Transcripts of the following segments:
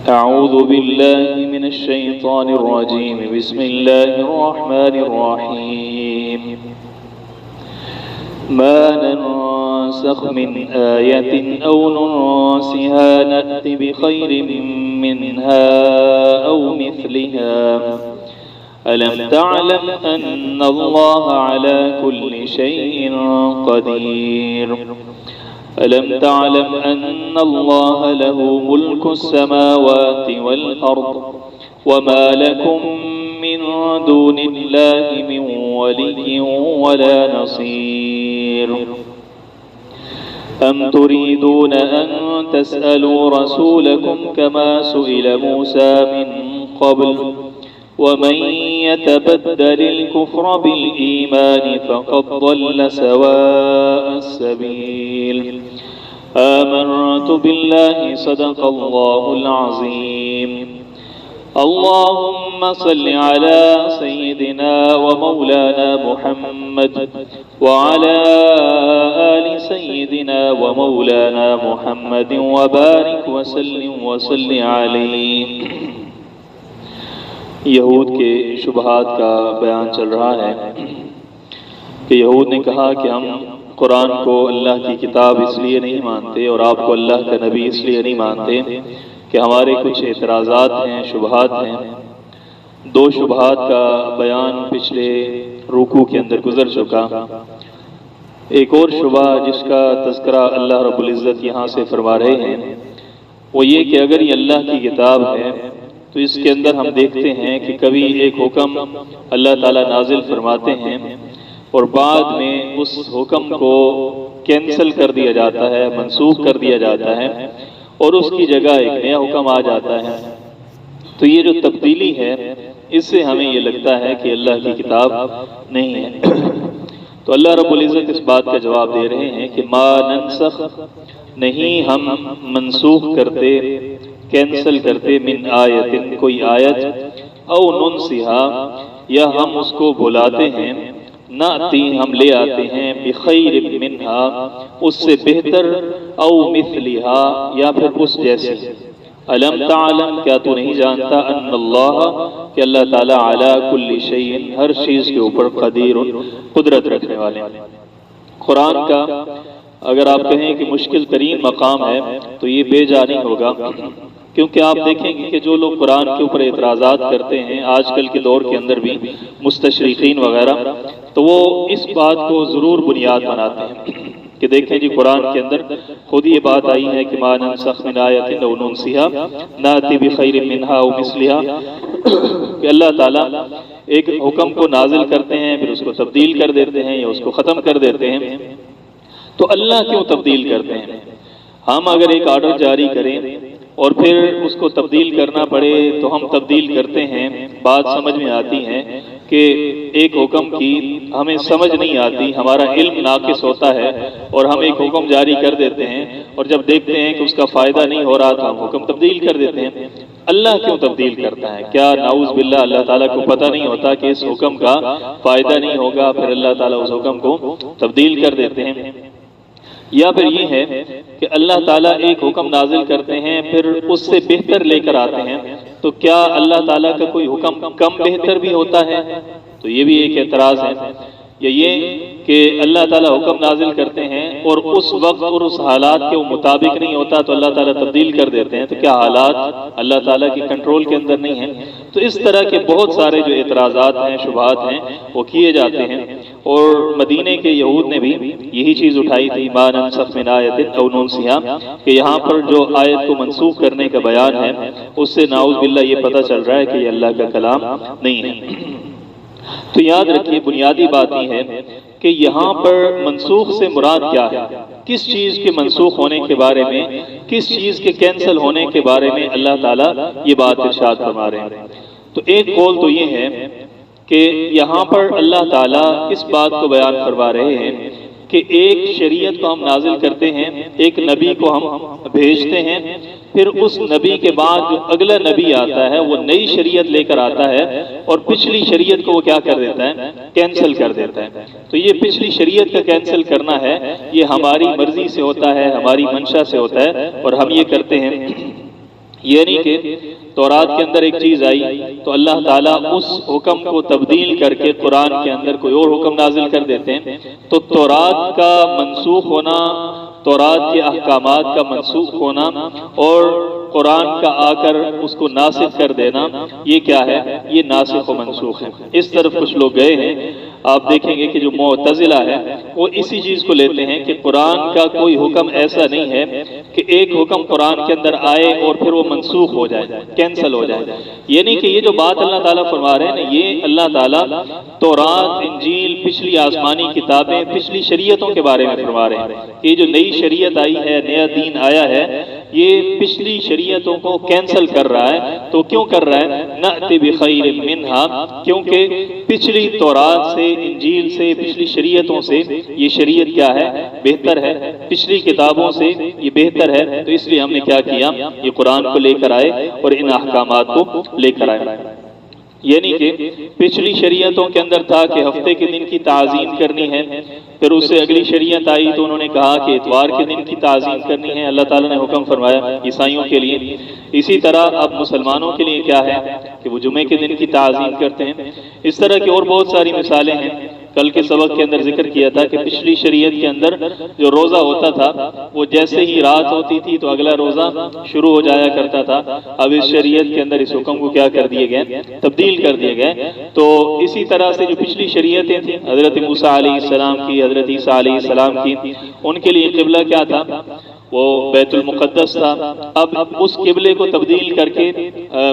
أعوذ بالله من الشيطان الرجيم. بسم الله الرحمن الرحيم. ما ننسخ من آية أو ننسها نأت بخير منها أو مثلها. ألم تعلم أن الله على كل شيء قدير. ألم تعلم أن الله له ملك السماوات والأرض وما لكم من دون الله من ولي ولا نصير. أم تريدون أن تسألوا رسولكم كما سئل موسى من قبل ومن يتبدل الكفر بالإيمان فقد ضل سواء السبيل. آمنت بالله صدق الله العظيم. اللهم صل على سيدنا ومولانا محمد وعلى آل سيدنا ومولانا محمد وبارك وسلم وصل عليه. یہود کے شبہات کا بیان چل رہا ہے کہ یہود نے کہا کہ ہم قرآن کو اللہ کی کتاب اس لیے نہیں مانتے اور آپ کو اللہ کا نبی اس لیے نہیں مانتے کہ ہمارے کچھ اعتراضات ہیں، شبہات ہیں. دو شبہات کا بیان پچھلے رکوع کے اندر گزر چکا. ایک اور شبہ جس کا تذکرہ اللہ رب العزت یہاں سے فرما رہے ہیں وہ یہ کہ اگر یہ اللہ کی کتاب ہے تو اس کے اندر ہم دیکھتے ہیں کہ کبھی ایک حکم اللہ تعالیٰ نازل فرماتے ہیں اور بعد میں اس حکم کو کینسل کر دیا جاتا ہے، منسوخ کر دیا جاتا ہے اور اس کی جگہ ایک نیا حکم آ جاتا ہے. تو یہ جو تبدیلی ہے اس سے ہمیں یہ لگتا ہے کہ اللہ کی کتاب نہیں ہے. تو اللہ رب العزت اس بات کا جواب دے رہے ہیں کہ ما ننسخ، نہیں ہم منسوخ کرتے، کینسل کرتے، من آیت، کوئی آیت، او ننسیہا، یا ہم اس کو بلاتے ہیں، ناتی ہم لے آتے ہیں، بخیر منہا، اس سے بہتر، او مثلہا، یا پھر اس جیسی. علم تعلم، کیا تو نہیں جانتا، ان اللہ، کہ اللہ تعالیٰ علی کل شیء، ہر چیز کے اوپر قدیر، قدرت رکھنے والے. قرآن کا اگر آپ کہیں کہ مشکل ترین مقام ہے تو یہ بے جا نہیں ہوگا، کیونکہ آپ دیکھیں گے کہ جو لوگ قرآن کے اوپر اعتراضات کرتے ہیں آج کل کے دور کے اندر بھی، مستشرقین وغیرہ، تو وہ اس بات کو ضرور بنیاد بناتے ہیں کہ دیکھیں جی قرآن کے اندر خود یہ بات آئی ہے کہ ما ننسخ من آیت او ننسیہا ناتی بخیر منہا او مثلہا، کہ اللہ تعالیٰ ایک حکم کو نازل کرتے ہیں پھر اس کو تبدیل کر دیتے ہیں یا اس کو ختم کر دیتے ہیں. تو اللہ کیوں تبدیل کرتے ہیں؟ ہم اگر ایک آرڈر جاری کریں اور پھر اس کو تبدیل کرنا پڑے تو ہم تبدیل کرتے ہیں. بات سمجھ میں آتی ہے کہ ایک حکم کی ہمیں سمجھ نہیں آتی، ہمارا علم ناقص ہوتا ہے اور ہم ایک حکم جاری کر دیتے ہیں اور جب دیکھتے ہیں کہ اس کا فائدہ نہیں ہو رہا تو ہم حکم تبدیل کر دیتے ہیں. اللہ کیوں تبدیل کرتا ہے؟ کیا نعوذ باللہ اللہ تعالیٰ کو پتہ نہیں ہوتا کہ اس حکم کا فائدہ نہیں ہوگا، پھر اللہ تعالیٰ اس حکم کو تبدیل کر دیتے ہیں؟ یا پھر یہ ہے کہ اللہ تعالیٰ ایک حکم نازل کرتے ہیں پھر اس سے بہتر لے کر آتے ہیں، تو کیا اللہ تعالیٰ کا کوئی حکم کم بہتر بھی ہوتا ہے؟ تو یہ بھی ایک اعتراض ہے. یا یہ کہ اللہ تعالیٰ حکم نازل کرتے ہیں اور اس وقت اور اس حالات کے وہ مطابق نہیں ہوتا تو اللہ تعالیٰ تبدیل کر دیتے ہیں، تو کیا حالات اللہ تعالیٰ کی کنٹرول کے اندر نہیں ہیں؟ تو اس طرح کے بہت سارے جو اعتراضات ہیں، شبہات ہیں، وہ کیے جاتے ہیں. اور مدینے کے یہود نے بھی یہی چیز اٹھائی تھی، ما ننسخ من آیت او ننسیہا، کہ یہاں پر جو آیت کو منسوخ کرنے کا بیان ہے اس سے نعوذ باللہ یہ پتہ چل رہا ہے کہ یہ اللہ کا کلام نہیں ہے. تو یاد رکھیے بنیادی بات یہ ہے کہ یہاں پر منسوخ سے مراد کیا ہے، کس چیز کے منسوخ ہونے کے بارے میں، کس چیز کے کینسل ہونے کے بارے میں اللہ تعالیٰ یہ بات ارشاد فرما رہے ہیں. تو ایک قول تو یہ ہے کہ یہاں پر اللہ تعالیٰ اس بات کو بیان فرما رہے ہیں کہ ایک شریعت کو ہم نازل کرتے ہیں، ایک نبی کو ہم بھیجتے ہیں، پھر اس نبی کے بعد جو اگلا نبی آتا ہے وہ نئی شریعت لے کر آتا ہے اور پچھلی شریعت کو وہ کیا کر دیتا ہے، کینسل کر دیتا ہے. تو یہ پچھلی شریعت کا کینسل کرنا ہے، یہ ہماری مرضی سے ہوتا ہے، ہماری منشا سے ہوتا ہے اور ہم یہ کرتے ہیں. یعنی کہ تورات کے اندر ایک چیز آئی تو اللہ تعالیٰ اس حکم کو تبدیل کر کے قرآن کے اندر کوئی اور حکم نازل کر دیتے ہیں، تو تورات کا منسوخ ہونا، تورات کے احکامات کا منسوخ ہونا اور قرآن کا آ کر اس کو ناسخ کر دینا، یہ کیا ہے؟ یہ ناسخ و منسوخ ہے۔ اس طرف کچھ لوگ گئے ہیں، آپ دیکھیں گے کہ جو معتزلہ ہے وہ اسی چیز کو لیتے ہیں کہ قرآن کا کوئی حکم ایسا نہیں ہے کہ ایک حکم قرآن کے اندر آئے اور پھر وہ منسوخ ہو جائے، کینسل ہو جائے۔ یعنی کہ یہ جو بات اللہ تعالیٰ فرما رہے ہیں نا، یہ اللہ تعالیٰ تورات، انجیل، پچھلی آسمانی کتابیں، پچھلی شریعتوں کے بارے میں فرما رہے ہیں کہ یہ جو نئی شریعت آئی ہے، نیا دین آیا ہے، یہ پچھلی شریعتوں کو کینسل کر رہا ہے۔ تو کیوں کر رہا ہے؟ نأتی بخیر منہا، کیونکہ پچھلی تورات سے، انجیل سے، پچھلی شریعتوں سے یہ شریعت کیا ہے؟ بہتر ہے، پچھلی کتابوں سے یہ بہتر ہے، تو اس لیے ہم نے کیا کیا؟ یہ قرآن کو لے کر آئے اور ان احکامات کو لے کر آئے۔ یعنی کہ پچھلی شریعتوں کے اندر تھا کہ ہفتے کے دن کی تعظیم کرنی ہے، پھر اس سے اگلی شریعت آئی تو انہوں نے کہا کہ اتوار کے دن کی تعظیم کرنی ہے، اللہ تعالیٰ نے حکم فرمایا عیسائیوں کے لیے۔ اسی طرح اب مسلمانوں کے لیے کیا ہے کہ وہ جمعے کے دن کی تعظیم کرتے ہیں۔ اس طرح کی اور بہت ساری مثالیں ہیں۔ کل کے سبق کے اندر ذکر کیا تھا کہ پچھلی شریعت کے اندر جو روزہ ہوتا تھا وہ جیسے ہی رات ہوتی تھی تو اگلا روزہ شروع ہو جایا کرتا تھا۔ اب اس شریعت کے اندر اس حکم کو کیا کر دیے گئے؟ تبدیل کر دیے گئے۔ تو اسی طرح سے جو پچھلی شریعتیں تھیں، حضرت موسیٰ علیہ السلام کی، حضرت عیسیٰ علیہ السلام کی، ان کے لیے قبلہ کیا تھا؟ وہ بیت المقدس تھا۔ اب اس قبلے کو تبدیل کر کے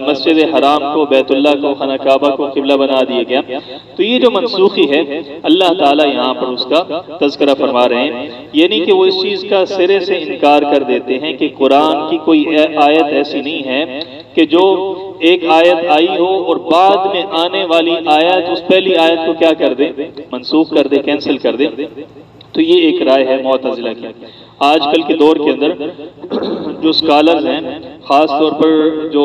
مسجد حرام کو، بیت اللہ کو، خانہ کعبہ کو قبلہ بنا دیا گیا۔ تو یہ جو منسوخی ہے اللہ تعالیٰ یہاں پر اس کا تذکرہ فرما رہے ہیں، یعنی کہ وہ اس چیز کا سرے سے انکار کر دیتے ہیں کہ قرآن کی کوئی آیت ایسی نہیں ہے کہ جو ایک آیت آئی ہو اور بعد میں آنے والی آیت اس پہلی آیت کو کیا کر دے؟ منسوخ کر دے، کینسل کر دے۔ تو یہ ایک رائے ہے معتزلہ کی۔ آج کل کے دور کے اندر جو اسکالرز ہیں، خاص طور پر جو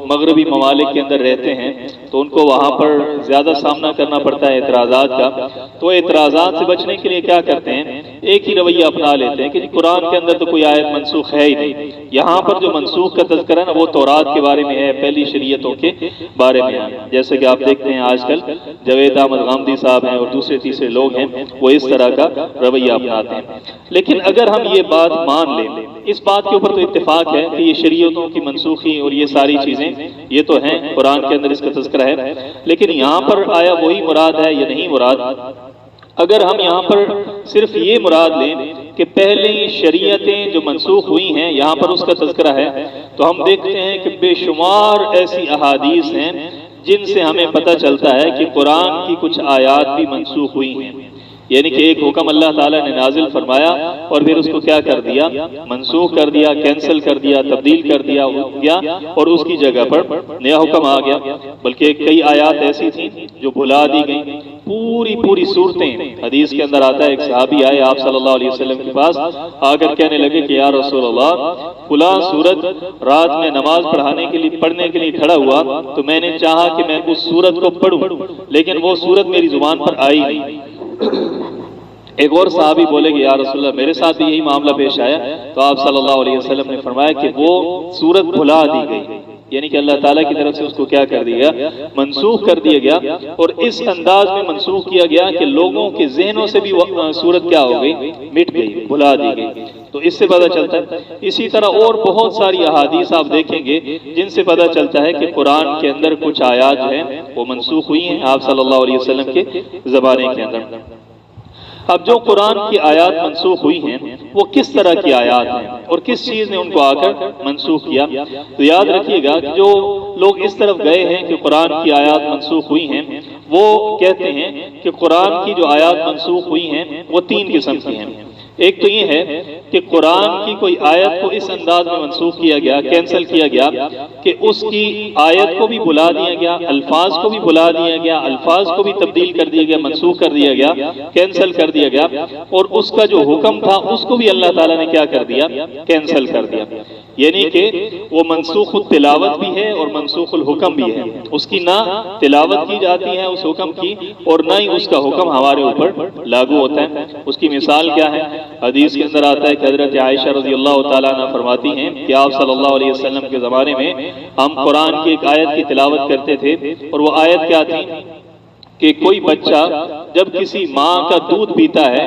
مغربی ممالک کے اندر رہتے ہیں، تو ان کو وہاں پر زیادہ سامنا کرنا پڑتا ہے اعتراضات کا۔ تو اعتراضات سے بچنے کے لیے کیا کرتے ہیں؟ ایک ہی رویہ اپنا لیتے ہیں کہ قرآن کے اندر تو کوئی آیت منسوخ ہے ہی نہیں۔ یہاں پر جو منسوخ کا تذکرہ ہے نا، وہ تورات کے بارے میں ہے، پہلی شریعتوں کے بارے میں ہے۔ جیسے کہ آپ دیکھتے ہیں آج کل جاوید احمد غامدی صاحب ہیں اور دوسرے تیسرے لوگ ہیں، وہ اس طرح کا رویہ اپناتے ہیں۔ لیکن اگر ہم یہ بات مان لیں، اس بات کے اوپر تو اتفاق ہے کہ یہ شریعتوں کی منسوخی اور یہ ساری چیزیں یہ تو ہیں، قرآن کے اندر اس کا تذکرہ ہے، لیکن یہاں پر آیا وہی مراد ہے یا نہیں مراد؟ اگر ہم یہاں پر صرف یہ مراد لیں کہ پہلی شریعتیں جو منسوخ ہوئی ہیں یہاں پر اس کا تذکرہ ہے، تو ہم دیکھتے ہیں کہ بے شمار ایسی احادیث ہیں جن سے ہمیں پتہ چلتا ہے کہ قرآن کی کچھ آیات بھی منسوخ ہوئی ہیں۔ یعنی کہ ایک حکم اللہ تعالیٰ نے نازل فرمایا اور پھر اس کو کیا کر دیا؟ منسوخ کر دیا، کینسل کر دیا، تبدیل کر دیا اور اس کی جگہ پر نیا حکم آ گیا۔ بلکہ کئی آیات ایسی تھیں جو بھلا دی گئیں، پوری صورتیں۔ حدیث کے اندر آتا ہے ایک صحابی آئے آپ صلی اللہ علیہ وسلم کے پاس، آ کر کہنے لگے کہ یا رسول اللہ، فلاں سورت رات میں نماز پڑھنے کے لیے کھڑا ہوا تو میں نے چاہا کہ میں اس سورت کو پڑھوں، لیکن وہ سورت میری زبان پر آئی نہیں۔ ایک اور صحابی بولے کہ یا رسول اللہ، میرے ساتھ بھی یہی معاملہ پیش آیا، تو آپ صلی اللہ علیہ وسلم نے فرمایا کہ وہ سورت بھلا دی گئی، یعنی کہ اللہ تعالیٰ کی طرف سے اس کو کیا کر دیا گیا؟ منسوخ کر دیا گیا، اور اس انداز میں منسوخ کیا گیا کہ لوگوں کے ذہنوں سے بھی وہ سورت کیا ہو گئی؟ مٹ گئی، بھلا دی گئی۔ تو اس سے پتہ چلتا ہے۔ اسی طرح اور بہت ساری احادیث آپ دیکھیں گے جن سے پتہ چلتا ہے کہ قرآن کے اندر کچھ آیات جو ہیں وہ منسوخ ہوئی ہیں آپ صلی اللہ علیہ وسلم کے زمانے کے اندر۔ اب جو قرآن کی آیات منسوخ ہوئی ہیں وہ کس طرح کی آیات ہیں اور کس چیز نے ان کو آ کر منسوخ کیا؟ تو یاد رکھیے گا کہ جو لوگ اس طرف گئے ہیں کہ قرآن کی آیات منسوخ ہوئی ہیں، وہ کہتے ہیں کہ قرآن کی جو آیات منسوخ ہوئی ہیں وہ تین قسم کی ہیں۔ ایک تو یہ ہے کہ قرآن کی کوئی آیت کو اس انداز میں منسوخ کیا گیا، کینسل کیا گیا کہ اس کی آیت کو بھی بھلا دیا گیا، الفاظ کو بھی بھلا دیا گیا، الفاظ کو بھی تبدیل کر دیا گیا، منسوخ کر دیا گیا، کینسل کر دیا گیا، اور اس کا جو حکم تھا اس کو بھی اللہ تعالیٰ نے کیا کر دیا؟ کینسل کر دیا۔ یعنی کہ وہ منسوخ التلاوت بھی ہے اور منسوخ الحکم بھی ہے، اس کی نہ تلاوت کی جاتی ہے اس حکم کی، اور نہ ہی اس کا حکم ہمارے اوپر لاگو ہوتا ہے۔ اس کی مثال کیا ہے؟ حدیث کے اندر آتا ہے کہ حضرت عائشہ رضی اللہ تعالیٰ عنہ فرماتی ہیں کہ آپ صلی اللہ علیہ وسلم کے زمانے میں ہم قرآن کی ایک آیت کی تلاوت کرتے تھے، اور وہ آیت کیا تھی کہ کوئی بچہ جب کسی ماں کا دودھ پیتا ہے،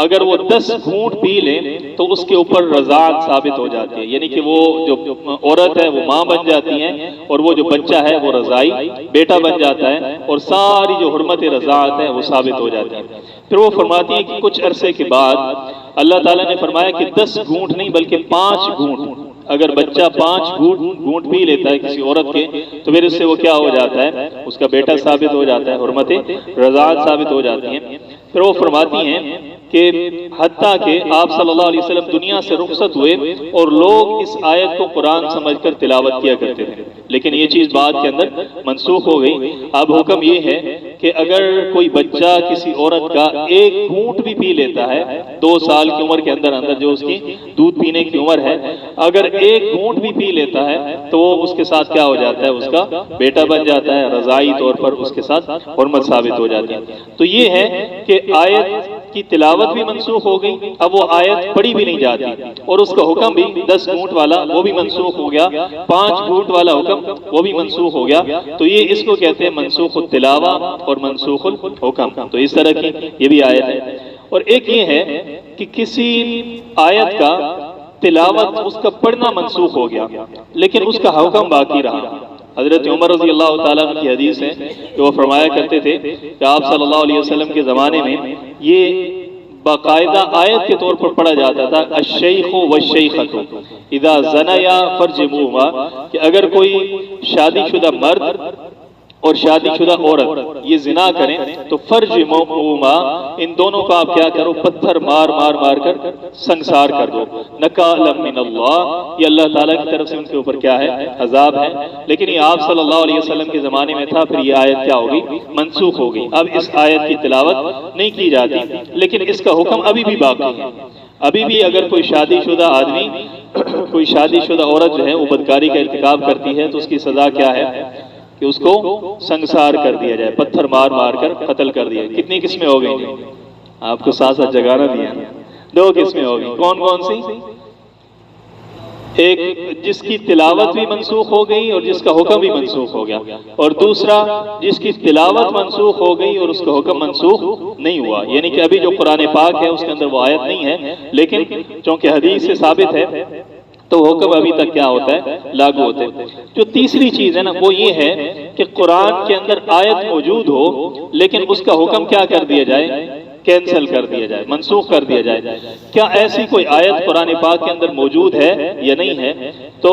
اگر وہ 10 گھونٹ پی لے تو اس کے اوپر رضاعت ثابت ہو جاتی ہے، یعنی کہ وہ جو عورت ہے وہ ماں بن جاتی ہے، اور وہ جو بچہ ہے وہ رضائی بیٹا بن جاتا ہے، اور ساری جو حرمت رضاعت ہے وہ ثابت ہو جاتی ہے۔ پھر وہ فرماتی ہے کہ کچھ عرصے کے بعد اللہ تعالیٰ نے فرمایا کہ 10 گھونٹ نہیں بلکہ 5 گھونٹ، اگر بچہ 5 گھونٹ پی لیتا ہے کسی عورت کے تو پھر اس سے وہ کیا ہو جاتا ہے؟ اس کا بیٹا ثابت ہو جاتا ہے، حرمت رضاعت ثابت ہو جاتی ہیں۔ پھر وہ فرماتی ہیں کہ حتیٰ کہ آپ صلی اللہ علیہ وسلم دنیا سے رخصت ہوئے اور لوگ اس آیت کو قرآن سمجھ کر تلاوت کیا کرتے تھے، لیکن یہ چیز بعد کے اندر منسوخ ہو گئی۔ اب حکم یہ ہے کہ اگر کوئی بچہ کسی عورت کا 1 گھونٹ بھی پی لیتا ہے 2 سال کی عمر کے اندر جو اس کی دودھ پینے کی عمر ہے، اگر 1 گھونٹ بھی پی لیتا ہے تو وہ اس کے ساتھ کیا ہو جاتا ہے؟ اس کا بیٹا بن جاتا ہے، رضائی طور پر اس کے ساتھ حرمت ثابت ہو جاتی ہے۔ تو یہ ہے کہ آیت کی تلاوت بھی منسوخ ہو گئی، اب وہ آیت پڑھی بھی نہیں جاتی، اور اس کا حکم بھی 10 گھونٹ والا وہ بھی منسوخ ہو گیا، 5 گھونٹ والا حکم وہ بھی منسوخ ہو گیا۔ تو یہ اس کو کہتے ہیں منسوخ التلاوہ اور منسوخ الحکم۔ تو اس طرح کی یہ بھی آیت ہے۔ اور ایک یہ ہے کہ کسی آیت کا تلاوت اس کا پڑھنا منسوخ ہو گیا لیکن اس کا حکم باقی رہا۔ حضرت عمر رضی اللہ تعالیٰ عنہ کی حدیث ہے کہ وہ فرمایا کرتے تھے کہ آپ صلی اللہ علیہ وسلم کے زمانے میں یہ باقاعدہ آیت کے طور پر پڑھا جاتا تھا، الشیخ والشیخۃ اذا زنیا فرجموہما، کہ اگر کوئی شادی شدہ مرد اور شادی شدہ عورت یہ زنا کریں تو فرجموہما، ان دونوں کو آپ کیا کرو؟ پتھر مار مار مار کر سنگسار کر دو، نکالا من اللہ، یہ اللہ تعالیٰ کی طرف سے ان کے اوپر کیا ہے؟ عذاب ہے۔ لیکن یہ آپ صلی اللہ علیہ وسلم کے زمانے میں تھا، پھر یہ آیت کیا ہوگی؟ منسوخ ہوگی۔ اب اس آیت کی تلاوت نہیں کی جاتی، لیکن اس کا حکم ابھی بھی باقی ہے۔ ابھی بھی اگر کوئی شادی شدہ آدمی کوئی شادی شدہ عورت جو ہے وہ بدکاری کا ارتکاب کرتی ہے تو اس کی سزا کیا ہے؟ کہ اس کو سنگسار کر دیا جائے، پتھر مار مار کر قتل کر دیا۔ کتنی قسمیں ہو گئی؟ آپ کو ساتھ ساتھ جگانا بھی ہے، 2 قسمیں ہو گئی۔ کون کون سی؟ ایک جس کی تلاوت بھی منسوخ ہو گئی اور جس کا حکم بھی منسوخ ہو گیا، اور دوسرا جس کی تلاوت منسوخ ہو گئی اور اس کا حکم منسوخ نہیں ہوا، یعنی کہ ابھی جو قرآن پاک ہے اس کے اندر وہ آیت نہیں ہے، لیکن چونکہ حدیث سے ثابت ہے تو حکم ابھی تک کیا ہوتا ہے؟ لاگو ہوتے ہیں۔ جو تیسری چیز ہے نا وہ یہ ہے کہ قرآن کے اندر آیت موجود ہو لیکن اس کا حکم کیا کر دیا جائے؟ کینسل کر دیا جائے، منسوخ کر دیا جائے۔ کیا ایسی کوئی آیت قرآن پاک کے اندر موجود ہے یا نہیں ہے؟ تو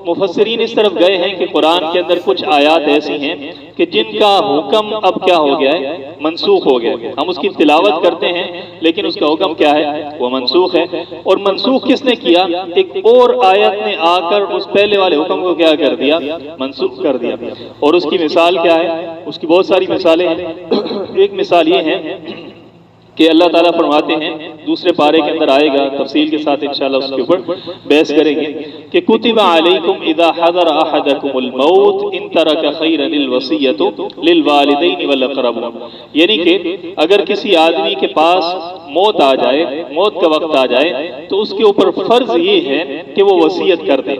مفسرین اس طرف گئے ہیں کہ قرآن کے اندر کچھ آیات ایسی ہیں کہ جن کا حکم اب کیا ہو گیا ہے؟ منسوخ ہو گیا ہے۔ ہم اس کی تلاوت کرتے ہیں لیکن اس کا حکم کیا ہے؟ وہ منسوخ ہے۔ اور منسوخ کس نے کیا؟ ایک اور آیت نے آ کر اس پہلے والے حکم کو کیا کر دیا؟ منسوخ کر دیا۔ اور اس کی مثال کیا ہے؟ اس کی بہت ساری مثالیں ہیں۔ ایک مثال یہ ہے کہ اللہ تعالیٰ فرماتے ہیں، دوسرے پارے کے اندر آئے گا، تفصیل کے ساتھ انشاءاللہ اس کے اوپر بحث کریں گے، کہ کتب علیکم اذا حضر احدکم الموت ان ترک خیرا الوصیۃ للوالدین والاقربین، یعنی کہ اگر کسی آدمی کے پاس موت آ جائے، موت کا وقت آ جائے تو اس کے اوپر فرض یہ ہے کہ وہ وصیت کر دے۔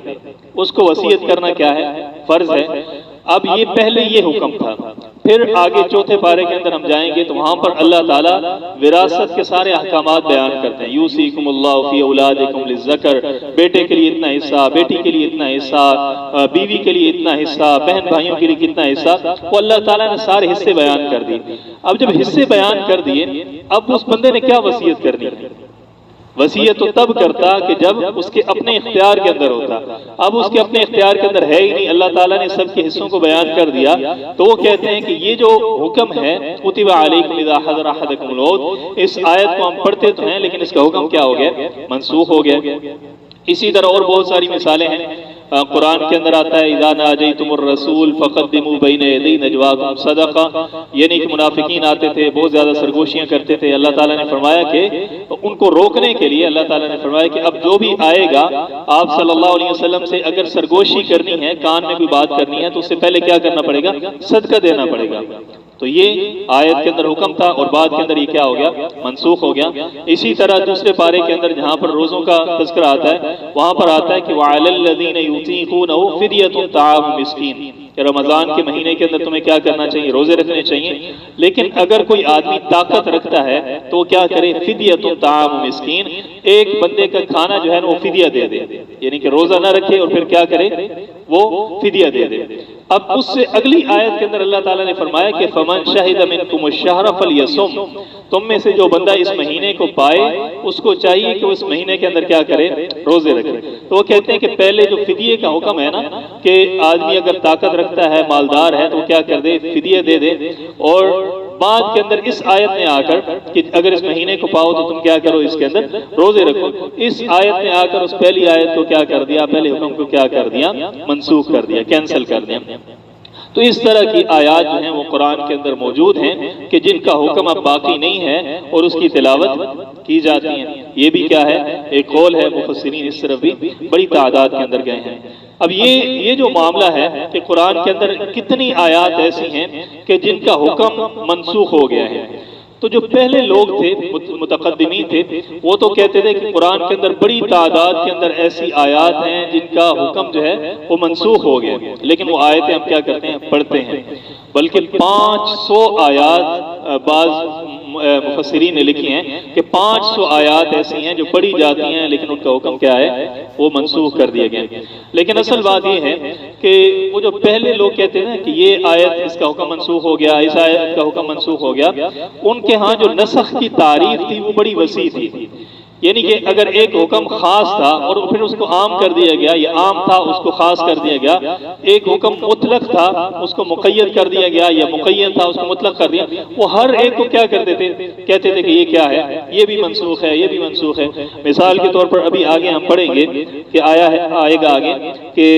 اس کو وصیت کرنا کیا ہے؟ فرض ہے۔ اب یہ پہلے یہ حکم تھا، پھر آگے چوتھے پارے کے اندر ہم جائیں گے تو وہاں پر اللہ تعالیٰ وراثت کے سارے احکامات بیان کرتے ہیں۔ یوصیکم اللہ فی اولادکم للذکر، بیٹے کے لیے اتنا حصہ، بیٹی کے لیے اتنا حصہ، بیوی کے لیے اتنا حصہ، بہن بھائیوں کے لیے کتنا حصہ، وہ اللہ تعالیٰ نے سارے حصے بیان کر دیے۔ اب جب حصے بیان کر دیے، اب اس بندے نے کیا وصیت کرنی ہے؟ وصیت تو تب کرتا کہ جب اس کے اپنے اختیار کے اندر ہوتا۔ اب اس کے اپنے اختیار کے اندر ہے ہی نہیں، اللہ تعالیٰ نے سب کے حصوں کو بیان کر دیا، تو وہ کہتے ہیں کہ یہ جو حکم ہے کتب علیکم اذا حضر احدکم الموت، اس آیت کو ہم پڑھتے تو ہیں لیکن اس کا حکم کیا ہو گیا؟ منسوخ ہو گیا۔ اسی طرح اور بہت ساری مثالیں ہیں۔ قرآن کے اندر آتا ہے اذا ناجیتم الرسول فقدموا بین یدی نجواکم صدقہ، یعنی کہ منافقین آتے تھے، بہت زیادہ سرگوشیاں کرتے تھے، اللہ تعالیٰ نے فرمایا کہ ان کو روکنے کے لیے اللہ تعالیٰ نے فرمایا کہ اب جو بھی آئے گا آپ صلی اللہ علیہ وسلم سے اگر سرگوشی کرنی ہے، کان میں کوئی بات کرنی ہے، تو اس سے پہلے کیا کرنا پڑے گا؟ صدقہ دینا پڑے گا۔ تو یہ آیت کے اندر حکم تھا اور بعد کے اندر یہ کیا ہو گیا؟ منسوخ ہو گیا۔ اسی طرح دوسرے پارے کے اندر جہاں پر روزوں کا تذکرہ آتا ہے وہاں پر آتا ہے کہ وَعَلَى الَّذِينَ يُطِيقُونَهُ فِدْيَةٌ طَعَامُ مِسْكِينٍ، کہ رمضان کے مہینے کے اندر تمہیں کیا کرنا چاہیے؟ روزے رکھنے چاہیے، لیکن اگر کوئی آدمی طاقت رکھتا ہے تو کیا کرے؟ فدیۃ طعام مسکین، ایک بندے کا کھانا جو ہے نا وہ فدیہ دے دے، یعنی کہ روزہ نہ رکھے اور پھر کیا کرے؟ وہ فدیہ دے دے۔ اب اس سے اگلی آیت کے اندر اللہ تعالیٰ نے فرمایا کہ فمن شہد منکم الشہر فلیصم، تم میں سے جو بندہ اس مہینے کو پائے اس کو چاہیے کہ اس مہینے کے اندر کیا کرے؟ روزے رکھے۔ تو وہ کہتے ہیں کہ پہلے جو فدیے کا حکم ہے نا کہ آدمی اگر طاقت رکھتا ہے، مالدار ہے، تو کیا کر دے؟ فدیہ دے دے، اور بعد کے اندر اس آیت نے آ کر کہ اگر اس مہینے کو پاؤ تو تم کیا کرو؟ اس کے اندر روزے رکھو۔ اس آیت نے آ کر اس پہلی آیت کو کیا کر دیا؟ پہلے حکم کو کیا کر دیا؟ منسوخ کر دیا، کینسل کر دیا۔ تو اس طرح کی آیات جو ہیں وہ قرآن کے اندر موجود ہیں کہ جن کا حکم اب باقی نہیں ہے اور اس کی تلاوت کی جاتی ہیں۔ یہ بھی کیا ہے؟ ایک قول ہے، مفسرین اس طرف بھی بڑی تعداد کے اندر گئے ہیں۔ اب یہ جو معاملہ ہے کہ قرآن کے اندر کتنی آیات ایسی ہیں کہ جن کا حکم منسوخ ہو گیا ہے۔ تو جو پہلے لوگ تھے، متقدمین تھے، وہ تو کہتے تھے کہ قرآن کے اندر بڑی تعداد کے اندر ایسی آیات ہیں جن کا حکم جو ہے وہ منسوخ ہو گیا، لیکن وہ آیتیں ہم کیا کرتے ہیں؟ پڑھتے ہیں۔ بلکہ 500 آیات بعض مفسرین نے لکھی ہیں کہ 500 آیات ایسی ہیں جو پڑھی جاتی ہیں لیکن ان کا حکم کیا ہے؟ وہ منسوخ کر دیے گئے۔ لیکن اصل بات یہ ہے کہ وہ جو پہلے لوگ کہتے ہیں کہ یہ آیت اس کا حکم منسوخ ہو گیا، اس آیت کا حکم منسوخ ہو گیا، ان کے ہاں جو نسخ کی تعریف تھی وہ بڑی وسیع تھی۔ یعنی کہ اگر ایک حکم خاص تھا اور پھر اس کو عام کر دیا گیا، یا عام تھا اس کو خاص کر دیا گیا، ایک حکم مطلق تھا اس کو مقید کر دیا گیا، یا مقید تھا اس کو مطلق کر دیا، وہ ہر ایک کو کیا کرتے تھے؟ کہتے تھے کہ یہ کیا ہے؟ یہ بھی منسوخ ہے، یہ بھی منسوخ ہے۔ مثال کے طور پر ابھی آگے ہم پڑھیں گے کہ آئے گا آگے کہ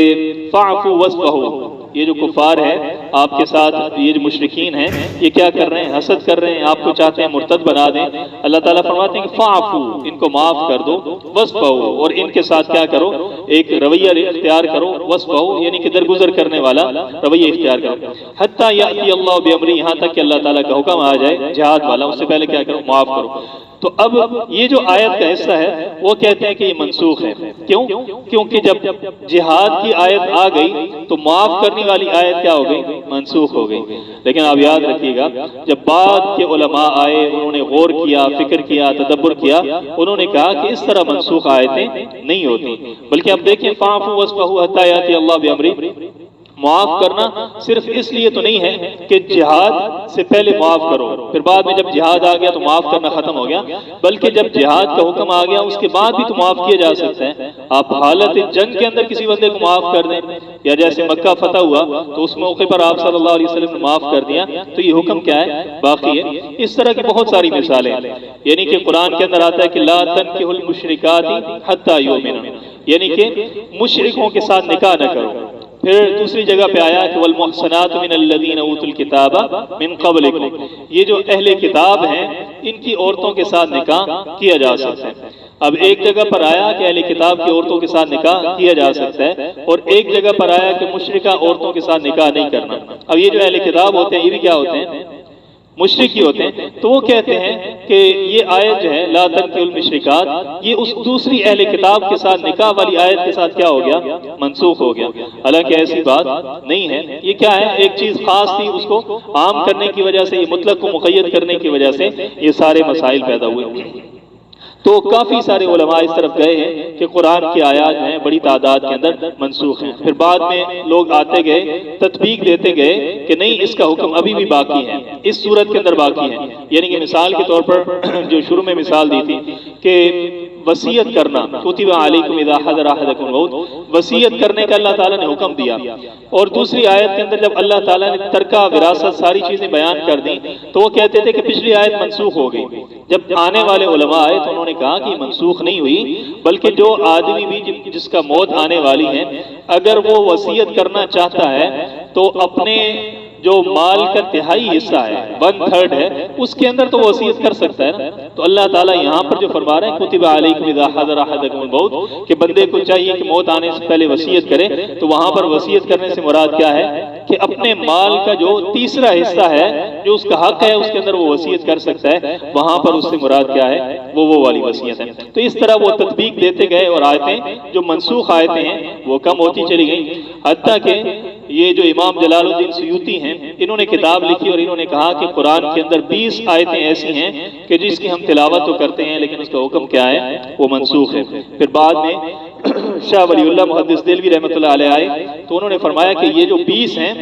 فَاعْفُوا وَاصْفَحُوا، یہ جو کفار ہے آپ کے ساتھ، یہ جو مشرکین ہیں، یہ کیا کر رہے ہیں؟ حسد کر رہے ہیں، آپ کو چاہتے ہیں مرتد بنا دیں۔ اللہ تعالیٰ فرماتے ہیں کہ فَاعْفُوا، ان کو معاف کر دو، وَاصْفَحُوا، اور ان کے ساتھ کیا کرو؟ ایک رویہ اختیار کرو، وَاصْفَحُوا یعنی کہ درگزر کرنے والا رویہ اختیار کرو، حتیٰ یأتی اللہ بِأَمْرِهِ، یہاں تک کہ اللہ تعالیٰ کا حکم آ جائے جہاد والا، اس سے پہلے کیا کرو؟ معاف کرو۔ تو اب یہ جو آیت کا حصہ ہے وہ کہتے ہیں کہ یہ منسوخ ہے۔ کیوں؟ کیونکہ جب جہاد کی آیت آ گئی تو معاف کرنے والی آیت کیا ہو گئی؟ منسوخ ہو گئی۔ لیکن آپ یاد رکھیے گا جب بعد کے علماء آئے، انہوں نے غور کیا، فکر کیا، تدبر کیا، انہوں نے کہا کہ اس طرح منسوخ آیتیں نہیں ہوتی، بلکہ اب دیکھیں فَاعْفُوا وَاصْفَحُوا حَتَّىٰ يَأْتِيَ اللَّهُ بِأَمْرِهِ، معاف کرنا صرف اس لیے تو نہیں ہے کہ جہاد سے پہلے معاف کرو پھر بعد میں جب جہاد آ گیا تو معاف کرنا ختم ہو گیا، بلکہ جب جہاد کا حکم آ گیا اس کے بعد بھی تو معاف کیا جا سکتا ہے۔ آپ حالت جنگ کے اندر کسی بندے کو معاف کر دیں، یا جیسے مکہ فتح ہوا تو اس موقع پر آپ صلی اللہ علیہ وسلم نے معاف کر دیا، تو یہ حکم کیا ہے؟ باقی ہے۔ اس طرح کی بہت ساری مثالیں، یعنی کہ قرآن کے اندر آتا ہے کہ لا تنکحوا المشرکات حتی یؤمنوا، یعنی کہ مشرکوں کے ساتھ نکاح نہ کرو۔ پھر دوسری جگہ پہ آیا کہ والمحصنات من الذین اوتوا الکتاب من قبلکم، یہ جو اہل کتاب ہیں ان کی عورتوں کے ساتھ نکاح کیا جا سکتا ہے۔ اب ایک جگہ پر آیا کہ اہل کتاب کی عورتوں کے ساتھ نکاح کیا جا سکتا ہے، اور ایک جگہ پر آیا کہ مشرکہ عورتوں کے ساتھ نکاح نہیں کرنا۔ اب یہ جو اہل کتاب ہوتے ہیں یہ بھی کیا ہوتے ہیں؟ مشرک ہی ہوتے ہیں۔ تو وہ کہتے ہیں کہ یہ آیت جو ہے لا تنکحوا المشرکات، یہ اس دوسری اہل کتاب کے ساتھ نکاح والی آیت کے ساتھ کیا ہو گیا؟ منسوخ ہو گیا۔ حالانکہ ایسی بات نہیں ہے۔ یہ کیا ہے؟ ایک چیز خاص تھی، اس کو عام کرنے کی وجہ سے، یہ مطلق کو مقید کرنے کی وجہ سے یہ سارے مسائل پیدا ہوئے۔ تو کافی سارے علماء اس طرف گئے ہیں کہ قرآن کی آیات ہیں بڑی تعداد کے اندر منسوخ ہیں۔ پھر بعد میں لوگ آتے گئے، تطبیق دیتے گئے کہ نہیں، اس کا حکم ابھی بھی باقی ہے، اس صورت کے اندر باقی ہے۔ یعنی کہ مثال کے طور پر جو شروع میں مثال دی تھی کہ وصیت کرنا، کتب علیکم اذا حضر احدکم الموت، وصیت کرنے کا اللہ تعالیٰ نے حکم دیا، اور دوسری آیت کے اندر جب اللہ تعالیٰ نے ترکہ، وراثت، ساری چیزیں بیان کر دیں تو وہ کہتے تھے کہ پچھلی آیت منسوخ ہو گئی، جب آنے والے علماء آئے تو انہوں نے کہا کہ منسوخ نہیں ہوئی، بلکہ جو آدمی بھی جس کا موت آنے والی ہے اگر وہ وصیت کرنا چاہتا ہے تو اپنے جو مال کا تہائی حصہ ہے 1/3 ہے اس کے اندر تو وصیت کر سکتا ہے نا۔ تو اللہ تعالیٰ یہاں پر جو فرما رہے ہیں کتب علیکم اذا حضر احدکم الموت کہ بندے کو چاہیے کہ موت آنے سے پہلے وصیت کرے، تو وہاں پر وصیت کرنے سے مراد کیا ہے کہ اپنے مال کا جو تیسرا حصہ ہے جو اس کا حق ہے اس کے اندر وہ وصیت کر سکتا ہے، وہاں پر اس سے مراد کیا ہے وہ والی وصیت ہے۔ تو اس طرح وہ تطبیق دیتے گئے اور آیتیں جو منسوخ آیتیں ہیں وہ کم ہوتی چلی گئیں، حتیٰ کہ یہ جو امام جلال الدین سیوطی ہیں انہوں نے کتاب لکھی اور انہوں نے کہا کہ قرآن کے اندر 20 آیتیں ایسی ہیں کہ جس کی ہم تلاوت تو کرتے ہیں لیکن اس کا حکم کیا ہے وہ منسوخ ہے۔ پھر بعد میں شاہ ولی اللہ محدث دہلوی رحمۃ اللہ علیہ آئے تو انہوں نے فرمایا کہ یہ جو 20 ہیں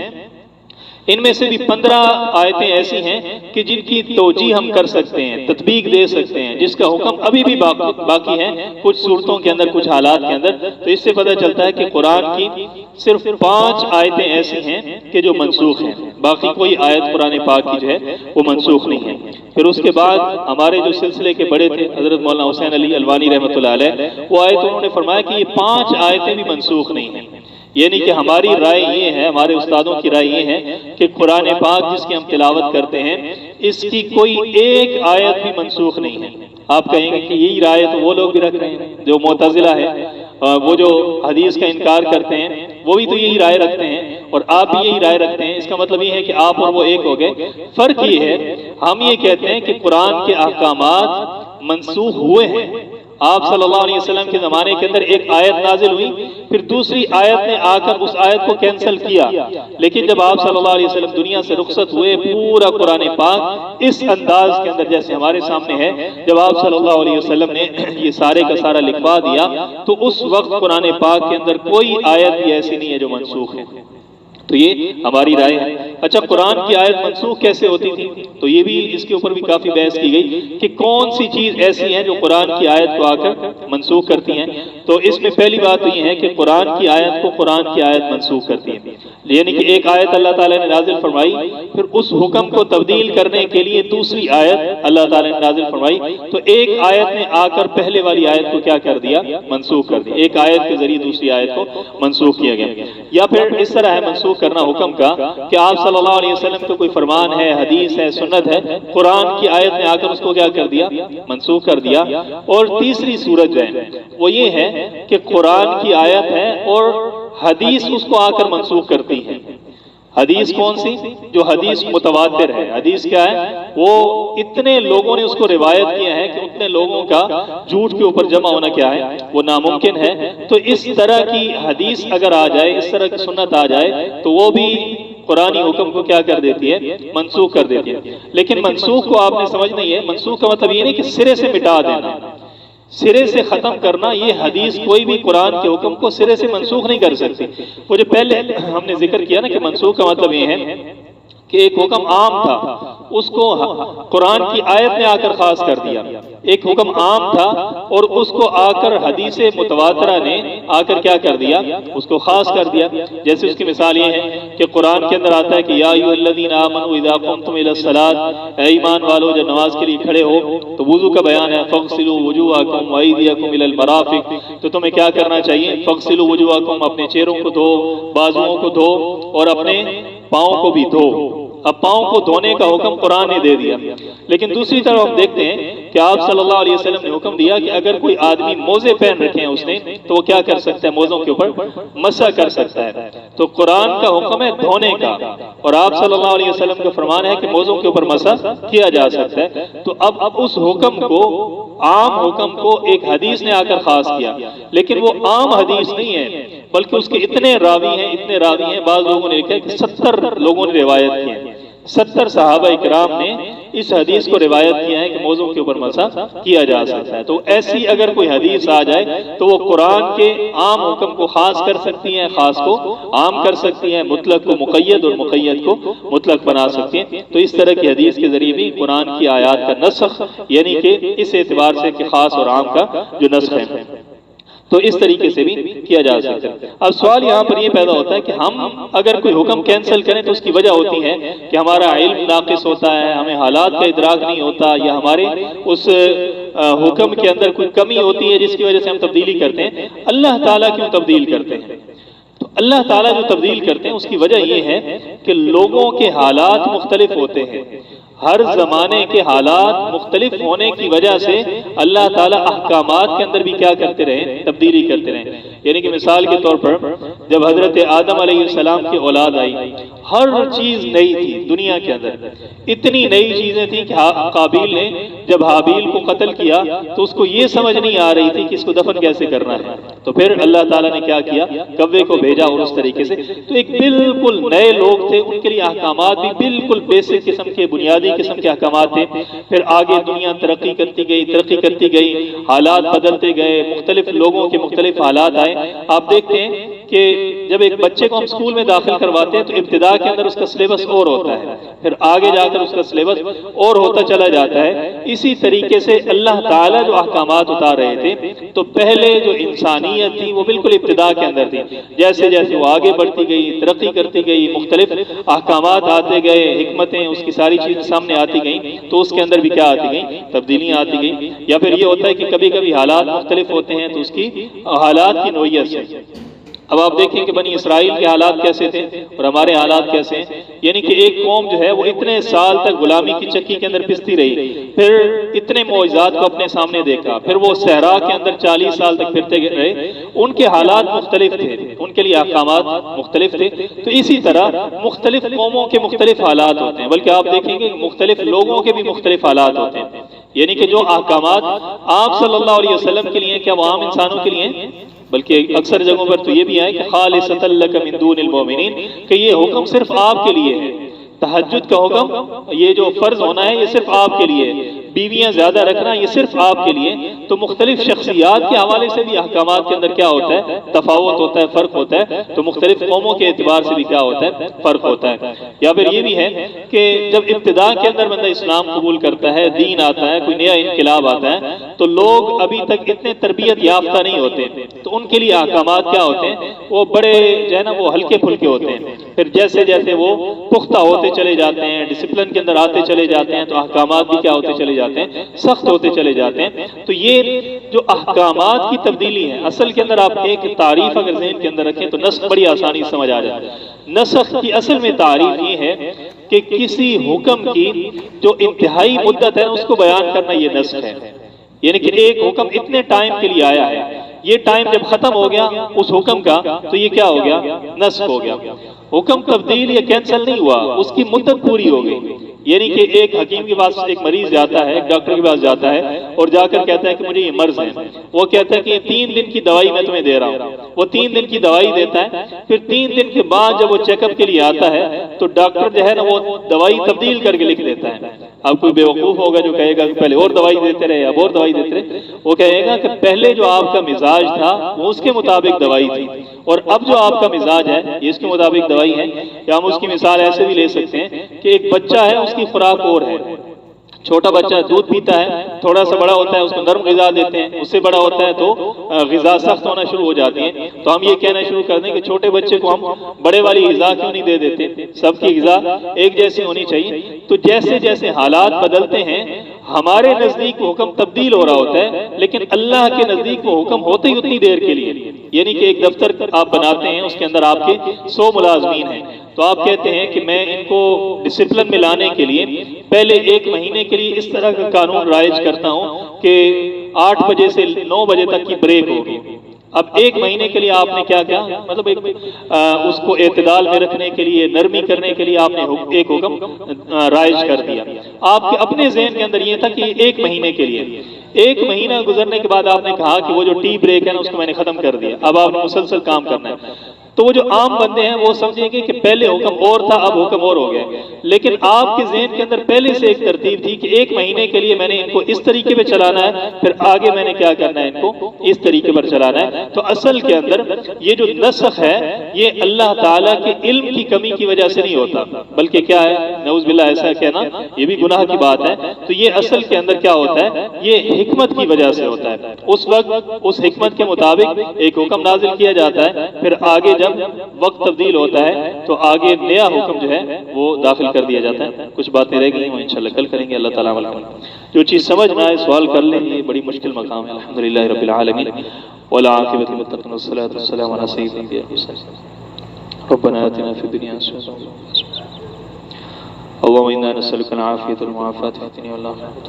ان میں سے بھی 15 آیتیں ایسی ہیں کہ جن کی توجیہ ہم کر سکتے ہیں، تطبیق دے سکتے ہیں، جس کا حکم ابھی بھی باقی ہے کچھ صورتوں کے اندر، کچھ حالات کے اندر۔ تو اس سے پتہ چلتا ہے کہ قرآن کی صرف 5 آیتیں ایسی ہیں کہ جو منسوخ ہیں، باقی کوئی آیت قرآن پاک کی جو ہے وہ منسوخ نہیں ہے۔ پھر اس کے بعد ہمارے جو سلسلے کے بڑے تھے حضرت مولانا حسین علی الوانی رحمۃ اللہ علیہ، وہ آئے تو انہوں نے فرمایا کہ یہ 5 آیتیں بھی منسوخ نہیں ہیں، یعنی کہ ہماری رائے یہ ہے، ہمارے استادوں کی رائے یہ ہے کہ قرآن پاک جس کی ہم تلاوت کرتے ہیں اس کی کوئی ایک آیت بھی منسوخ نہیں ہے۔ آپ کہیں گے کہ یہی رائے تو وہ لوگ بھی رکھ رہے ہیں جو معتزلہ ہے، وہ جو حدیث کا انکار کرتے ہیں وہ بھی تو یہی رائے رکھتے ہیں اور آپ بھی یہی رائے رکھتے ہیں، اس کا مطلب یہ ہے کہ آپ اور وہ ایک ہو گئے۔ فرق یہ ہے ہم یہ کہتے ہیں کہ قرآن کے احکامات منسوخ ہوئے ہیں، آپ صلی اللہ علیہ وسلم کے زمانے کے اندر ایک آیت نازل ہوئی، پھر دوسری آیت نے آ کر اس آیت کو کینسل کیا، لیکن جب آپ صلی اللہ علیہ وسلم دنیا سے رخصت ہوئے پورا قرآن پاک اس انداز کے اندر جیسے ہمارے سامنے ہے، جب آپ صلی اللہ علیہ وسلم نے یہ سارے کا سارا لکھوا دیا تو اس وقت قرآن پاک کے اندر کوئی آیت بھی ایسی نہیں ہے جو منسوخ ہے۔ تو یہ ہماری رائے ہے۔ اچھا، قرآن کی آیت منسوخ کیسے ہوتی تھی؟ تو یہ بھی اس کے اوپر بھی کافی بحث کی گئی کہ کون سی چیز ایسی ہیں جو قرآن کی آیت کو آ کر منسوخ کرتی ہیں۔ تو اس میں پہلی بات تو یہ ہے کہ قرآن کی آیت کو قرآن کی آیت منسوخ کرتی ہے، یعنی کہ ایک آیت اللہ تعالیٰ نے نازل فرمائی، پھر اس حکم کو تبدیل کرنے کے لیے دوسری آیت اللہ تعالیٰ نے نازل فرمائی، تو ایک آیت نے آ کر پہلے والی آیت کو کیا کر دیا؟ منسوخ کر دیا۔ ایک آیت کے ذریعے دوسری آیت کو منسوخ کیا گیا۔ یا پھر اس طرح ہے منسوخ کرنا حکم کا کہ آپ صلی اللہ علیہ وسلم کا کوئی فرمان ہے، حدیث ہے، سنت ہے، قرآن کی آیت نے آ کر اس کو کیا کر دیا؟ منسوخ کر دیا۔ اور تیسری صورت جو ہے وہ یہ ہے کہ قرآن کی آیت ہے اور حدیث اس کو آ کر منسوخ کرتی ہے۔ حدیث کون سی؟ جو حدیث متواتر ہے۔ حدیث کیا ہے؟ وہ اتنے لوگوں نے اس کو روایت کیا ہے کہ اتنے لوگوں کا جھوٹ کے اوپر جمع ہونا کیا ہے؟ وہ ناممکن ہے۔ تو اس طرح کی حدیث اگر آ جائے، اس طرح کی سنت آ جائے تو وہ بھی قرآنی حکم کو کیا کر دیتی ہے؟ منسوخ کر دیتی ہے۔ لیکن منسوخ کو آپ نے سمجھنا ہی ہے، منسوخ کا مطلب یہ نہیں کہ سرے سے مٹا دینا، سرے سے ختم کرنا۔ یہ حدیث کوئی بھی قرآن کے حکم کو سرے سے منسوخ نہیں کر سکتی۔ وہ جو پہلے ہم نے ذکر کیا نا کہ منسوخ کا مطلب یہ ہے کہ ایک حکم عام تھا اس کو قرآن کی آیت نے آ کر خاص کر دیا، ایک حکم عام تھا اور اس کو آ کر حدیث متواترہ نے آ کر کیا کر دیا؟ اس کو خاص کر دیا۔ جیسے اس کی مثال یہ ہے کہ قرآن کے اندر آتا ہے کہ یا ایھا الذین آمنوا اذا قمتم الی الصلاۃ، اے ایمان والو جب نماز کے لیے کھڑے ہو، تو وضو کا بیان ہے، فاغسلوا وجوہکم وایدیکم الی المرافق، تو تمہیں کیا کرنا چاہیے؟ فاغسلوا وجوہکم، اپنے چہروں کو دھو، بازوؤں کو دھو اور اپنے پاؤں کو بھی دھو۔ اب پاؤں کو دھونے کا حکم قرآن نے دے دیا، لیکن دوسری طرف ہم دیکھتے ہیں کہ آپ صلی اللہ علیہ وسلم نے حکم دیا کہ اگر کوئی آدمی موزے پہن رکھے ہیں اس نے تو وہ کیا کر سکتا ہے؟ موزوں کے اوپر مسح کر سکتا ہے۔ تو قرآن کا حکم ہے دھونے کا اور آپ صلی اللہ علیہ وسلم کا فرمان ہے کہ موزوں کے اوپر مسح کیا جا سکتا ہے۔ تو اب اس حکم کو، عام حکم کو ایک حدیث نے آ کر خاص کیا، لیکن وہ عام حدیث نہیں ہے بلکہ اس کے اتنے راوی ہیں، بعض لوگوں نے لکھا ہے کہ 70 لوگوں نے روایت کی ہے، 70 صحابہ اکرام نے اس حدیث کو روایت کیا ہے کہ موضوع کے اوپر مسح کیا جا سکتا ہے۔ تو ایسی اگر کوئی حدیث آ جائے تو وہ قرآن کے عام حکم کو خاص کر سکتی ہیں، خاص کو عام کر سکتی ہیں، مطلق کو مقید اور مقید کو مطلق بنا سکتی ہیں۔ تو اس طرح کی حدیث کے ذریعے بھی قرآن کی آیات کا نسخ، یعنی کہ اس اعتبار سے کہ خاص اور عام کا جو نسخ ہے۔ تو اس طریقے سے بھی کیا جا سکتا ہے۔ اب سوال یہاں پر یہ پیدا ہوتا ہے کہ ہم اگر کوئی حکم کینسل کریں تو اس کی وجہ ہوتی ہے کہ ہمارا علم ناقص ہوتا ہے، ہمیں حالات کا ادراک نہیں ہوتا، یا ہمارے اس حکم کے اندر کوئی کمی ہوتی ہے جس کی وجہ سے ہم تبدیلی کرتے ہیں۔ اللہ تعالیٰ کیوں تبدیل کرتے ہیں؟ تو اللہ تعالیٰ جو تبدیل کرتے ہیں اس کی وجہ یہ ہے کہ لوگوں کے حالات مختلف ہوتے ہیں۔ ہر زمانے کے حالات مختلف ہونے کی وجہ سے اللہ تعالیٰ احکامات کے اندر بھی کیا کرتے رہے؟ تبدیلی کرتے رہے۔ یعنی کہ مثال کے طور پر جب حضرت آدم علیہ السلام کی اولاد آئی، ہر چیز نئی تھی دنیا کے اندر، اتنی نئی چیزیں تھیں کہ قابیل نے جب حابیل کو قتل کیا تو اس کو یہ سمجھ نہیں آ رہی تھی کہ اس کو دفن کیسے کرنا ہے، تو پھر اللہ تعالیٰ نے کیا کیا؟ کوے کو بھیجا، اور اس طریقے سے تو ایک بالکل نئے لوگ تھے، ان کے لیے احکامات بھی بالکل بیسک قسم کے، بنیادی قسم کے احکامات تھے۔ پھر آگے دنیا ترقی کرتی گئی، حالات بدلتے گئے، مختلف لوگوں کے مختلف حالات آئے۔ آپ دیکھتے ہیں کہ جب ایک بچے کو ہم اسکول میں داخل کرواتے ہیں تو ابتدا کے اندر اس کا سلیبس اور ہوتا ہے، پھر آگے جا کر اس کا سلیبس اور ہوتا چلا جاتا ہے۔ اسی طریقے سے اللہ تعالیٰ جو احکامات اتار رہے تھے تو پہلے جو انسانیت تھی وہ بالکل ابتدا کے اندر تھی، جیسے جیسے وہ آگے بڑھتی گئی، ترقی کرتی گئی، مختلف احکامات آتے گئے، حکمتیں اس کی ساری چیزیں سامنے آتی گئیں، تو اس کے اندر بھی کیا آتی گئیں؟ تبدیلیاں آتی گئیں۔ یا پھر یہ ہوتا ہے کہ کبھی کبھی حالات مختلف ہوتے ہیں تو اس کی حالات کی نوعیت سے اب آپ دیکھیں کہ بنی اسرائیل کے حالات کیسے تھے اور ہمارے حالات کیسے ہیں۔ یعنی کہ ایک قوم جو ہے وہ اتنے سال تک غلامی کی چکی کے اندر پستی رہی، پھر اتنے معجزات کو اپنے سامنے دیکھا، پھر وہ صحرا کے اندر 40 سال تک پھرتے رہے، ان کے حالات مختلف تھے، ان کے لیے احکامات مختلف تھے۔ تو اسی طرح مختلف قوموں کے مختلف حالات ہوتے ہیں، بلکہ آپ دیکھیں گے مختلف لوگوں کے بھی مختلف حالات ہوتے ہیں۔ یعنی کہ جو احکامات آپ صلی اللہ علیہ وسلم کے لیے، کیا وہ عام انسانوں کے لیے، بلکہ اکثر جگہوں پر تو یہ بھی ہے کہ خالصۃ لک من دون المؤمنین، کہ یہ حکم صرف آپ کے لیے ہے۔ تہجد کا حکم، یہ جو فرض ہونا ہے، یہ صرف آپ کے لیے ہے۔ بیویاں زیادہ رکھنا یہ صرف آپ کے لیے۔ تو مختلف شخصیات کے حوالے سے بھی احکامات کے اندر کیا ہوتا ہے؟ تفاوت ہوتا ہے، فرق ہوتا ہے۔ تو مختلف قوموں کے اعتبار سے بھی کیا ہوتا ہے؟ فرق ہوتا ہے۔ یا پھر یہ بھی ہے کہ جب ابتدا کے اندر بندہ اسلام قبول کرتا ہے، دین آتا ہے، کوئی نیا انقلاب آتا ہے، تو لوگ ابھی تک اتنے تربیت یافتہ نہیں ہوتے، تو ان کے لیے احکامات کیا ہوتے ہیں؟ وہ بڑے جو ہے نا وہ ہلکے پھلکے ہوتے ہیں۔ پھر جیسے جیسے وہ پختہ ہوتے چلے جاتے ہیں، ڈسپلن کے اندر آتے چلے جاتے ہیں، تو احکامات بھی کیا ہوتے چلے جاتے ہیں؟ سخت ہوتے چلے جاتے ہیں۔ تو یہ جو احکامات کی تبدیلی ہے، اصل کے اندر آپ ایک تعریف اگر ذہن کے اندر رکھیں تو نسخ بڑی آسانی سے سمجھ آ جاتا ہے۔ نسخ کی اصل میں تعریف یہ ہے کہ کسی حکم کی جو انتہائی مدت ہے اس کو بیان کرنا، یہ نسخ ہے۔ یعنی کہ ایک حکم اتنے ٹائم کے لیے آیا ہے، یہ ٹائم جب ختم ہو گیا اس حکم کا تو یہ کیا ہو گیا؟ نسخ ہو گیا۔ حکم تبدیل یا کینسل نہیں ہوا، اس کی مدت پوری ہو گئی۔ یعنی کہ ایک حکیم کے پاس ایک مریض جاتا ہے، ایک ڈاکٹر کے پاس جاتا ہے اور جا کر کہتا ہے کہ مجھے یہ مرض ہے۔ وہ کہتا ہے کہ یہ 3 دن کی دوائی میں تمہیں دے رہا ہوں۔ وہ 3 دن کی دوائی دیتا ہے، پھر 3 دن کے بعد جب وہ چیک اپ کے لیے آتا ہے تو ڈاکٹر جو ہے نا وہ دوائی تبدیل کر کے لکھ دیتا ہے۔ اب کوئی بیوقوف ہوگا جو کہے گا کہ پہلے اور دوائی دیتے رہے، اب اور دوائی دیتے رہے۔ وہ کہے گا کہ پہلے جو آپ کا مزاج تھا وہ اس کے مطابق دوائی تھی، اور اب جو آپ کا مزاج ہے یہ اس کے مطابق دوائی ہے۔ یا ہم اس کی مثال ایسے بھی لے سکتے ہیں کہ ایک بچہ ہے، اس کی خوراک اور ہے۔ چھوٹا بچہ دودھ پیتا ہے، تھوڑا سا بڑا ہوتا ہے اس کو نرم غذا دیتے ہیں، اس سے بڑا ہوتا ہے تو غذا سخت ہونا شروع ہو جاتی ہے۔ تو ہم یہ کہنا شروع کر دیں کہ چھوٹے بچے کو ہم بڑے والی غذا کیوں نہیں دے دیتے؟ سب کی غذا ایک جیسی ہونی چاہیے۔ تو جیسے جیسے حالات بدلتے ہیں ہمارے نزدیک وہ حکم تبدیل ہو رہا ہوتا ہے، لیکن اللہ کے نزدیک وہ حکم ہوتے ہی اتنی دیر کے لیے۔ یعنی کہ ایک دفتر آپ بناتے ہیں، اس کے اندر آپ کے 100 ملازمین ہیں، تو آپ کہتے ہیں کہ میں ان کو ڈسپلن میں لانے کے لیے پہلے 1 مہینے کے لیے اس طرح کا قانون رائج کرتا ہوں کہ 8 بجے سے 9 بجے تک کی بریک ہوگی۔ اب 1 مہینے کے لیے آپ نے کیا کیا؟ مطلب اس کو اعتدال میں رکھنے کے لیے، نرمی کرنے کے لیے آپ نے ایک حکم رائج کر دیا۔ آپ کے اپنے ذہن کے اندر یہ تھا کہ 1 مہینے کے لیے۔ 1 مہینہ گزرنے کے بعد آپ نے کہا کہ وہ جو ٹی بریک ہے نا اس کو میں نے ختم کر دیا، اب آپ نے مسلسل کام کرنا ہے۔ تو وہ جو عام بندے ہیں وہ سمجھیں گے کہ پہلے حکم اور تھا اب حکم اور ہو گیا۔ لیکن آپ کے ذہن کے اندر پہلے سے ایک ترتیب تھی کہ 1 مہینے کے لیے میں نے ان کو اس طریقے پہ چلانا ہے، پھر آگے میں نے کیا کرنا ہے، ان کو اس طریقے پر چلانا ہے۔ تو اصل کے اندر یہ جو نسخ ہے یہ اللہ تعالیٰ کے علم کی کمی کی وجہ سے نہیں ہوتا، بلکہ کیا ہے، نعوذ باللہ ایسا کہنا یہ بھی گناہ کی بات ہے۔ تو یہ اصل کے اندر کیا ہوتا ہے، یہ حکمت کی وجہ سے ہوتا ہے۔ اس وقت اس حکمت کے مطابق ایک حکم نازل کیا جاتا ہے، پھر آگے جب وقت تبدیل ہوتا ہے تو آگے نیا حکم جو ہے وہ داخل کر دیا جاتا ہے۔ کچھ باتیں رہ گئی وہ انشاءاللہ کل کریں گے، اللہ تعالیٰ علیہ۔ جو چیز سمجھ نہ آئے سوال کر لیں، یہ بڑی مشکل مقام ہے۔ الحمدللہ رب العالمین والعاقبۃ للمتقین والصلاۃ والسلام علی سید الانبیاء والمرسلین۔ ربنا آتنا فی الدنیا حسنۃ اللهم انا نسألك العافية والمعافاة في الدنيا والآخرة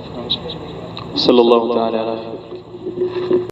صلى الله تعالى على